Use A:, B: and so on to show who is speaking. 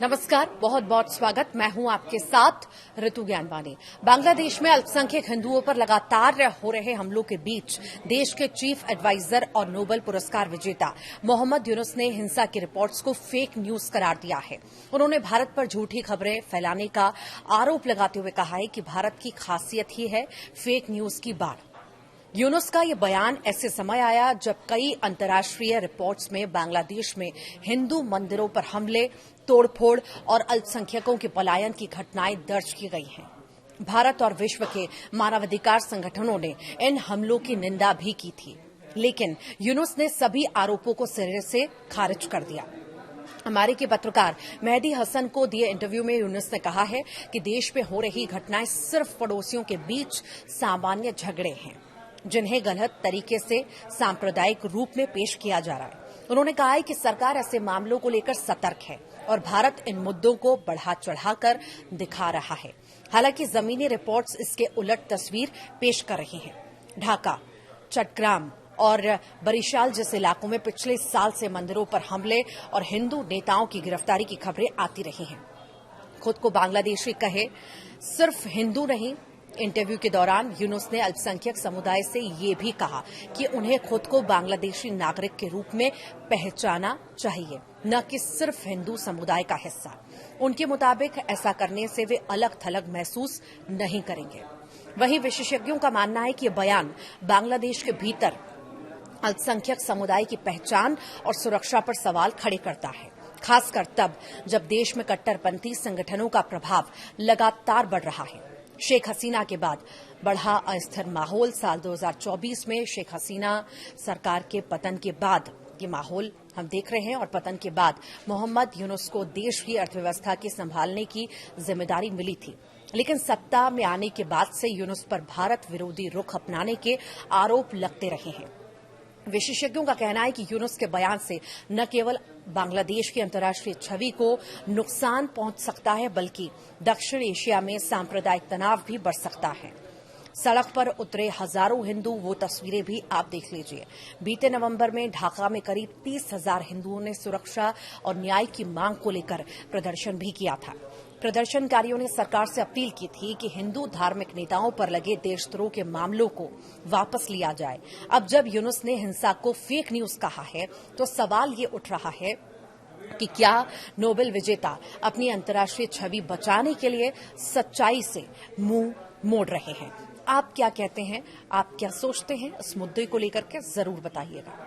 A: नमस्कार, बहुत बहुत स्वागत। मैं हूं आपके साथ ऋतु ज्ञानवानी। बांग्लादेश में अल्पसंख्यक हिंदुओं पर लगातार हो रहे हमलों के बीच देश के चीफ एडवाइजर और नोबेल पुरस्कार विजेता मोहम्मद यूनुस ने हिंसा की रिपोर्ट्स को फेक न्यूज करार दिया है। उन्होंने भारत पर झूठी खबरें फैलाने का आरोप लगाते हुए कहा है कि भारत की खासियत ही है फेक न्यूज की बाढ़। यूनुस का ये बयान ऐसे समय आया जब कई अंतर्राष्ट्रीय रिपोर्ट्स में बांग्लादेश में हिंदू मंदिरों पर हमले, तोड़फोड़ और अल्पसंख्यकों के पलायन की घटनाएं दर्ज की गई हैं। भारत और विश्व के मानवाधिकार संगठनों ने इन हमलों की निंदा भी की थी, लेकिन यूनुस ने सभी आरोपों को सिरे से खारिज कर दिया। हमारे के पत्रकार मेहदी हसन को दिए इंटरव्यू में यूनुस ने कहा है कि देश में हो रही घटनाएं सिर्फ पड़ोसियों के बीच सामान्य झगड़े हैं, जिन्हें गलत तरीके से सांप्रदायिक रूप में पेश किया जा रहा है। उन्होंने कहा है कि सरकार ऐसे मामलों को लेकर सतर्क है और भारत इन मुद्दों को बढ़ा चढ़ाकर दिखा रहा है। हालांकि जमीनी रिपोर्ट्स इसके उलट तस्वीर पेश कर रही हैं। ढाका, चट्टग्राम और बरिशाल जैसे इलाकों में पिछले साल से मंदिरों पर हमले और हिंदू नेताओं की गिरफ्तारी की खबरें आती रही हैं। खुद को बांग्लादेशी कहे सिर्फ हिंदू नहीं। इंटरव्यू के दौरान यूनुस ने अल्पसंख्यक समुदाय से ये भी कहा कि उन्हें खुद को बांग्लादेशी नागरिक के रूप में पहचाना चाहिए, न कि सिर्फ हिंदू समुदाय का हिस्सा। उनके मुताबिक ऐसा करने से वे अलग थलग महसूस नहीं करेंगे। वहीं विशेषज्ञों का मानना है कि ये बयान बांग्लादेश के भीतर अल्पसंख्यक समुदाय की पहचान और सुरक्षा पर सवाल खड़े करता है, खासकर तब जब देश में कट्टरपंथी संगठनों का प्रभाव लगातार बढ़ रहा है। शेख हसीना के बाद बढ़ा अस्थिर माहौल। साल 2024 में शेख हसीना सरकार के पतन के बाद ये माहौल हम देख रहे हैं और पतन के बाद मोहम्मद यूनुस को देश की अर्थव्यवस्था की संभालने की जिम्मेदारी मिली थी, लेकिन सत्ता में आने के बाद से यूनुस पर भारत विरोधी रुख अपनाने के आरोप लगते रहे हैं। विशेषज्ञों का कहना है कि यूनुस के बयान से न केवल बांग्लादेश की अंतर्राष्ट्रीय छवि को नुकसान पहुंच सकता है, बल्कि दक्षिण एशिया में सांप्रदायिक तनाव भी बढ़ सकता है। सड़क पर उतरे हजारों हिंदू, वो तस्वीरें भी आप देख लीजिए। बीते नवंबर में ढाका में करीब 30,000 हिंदुओं ने सुरक्षा और न्याय की मांग को लेकर प्रदर्शन भी किया था। प्रदर्शनकारियों ने सरकार से अपील की थी कि हिंदू धार्मिक नेताओं पर लगे देशद्रोह के मामलों को वापस लिया जाए। अब जब यूनुस ने हिंसा को फेक न्यूज कहा है, तो सवाल ये उठ रहा है कि क्या नोबेल विजेता अपनी अंतर्राष्ट्रीय छवि बचाने के लिए सच्चाई से मुंह मोड़ रहे हैं? आप क्या कहते हैं? आप क्या सोचते हैं? इस मुद्दे को लेकर के जरूर बताइएगा।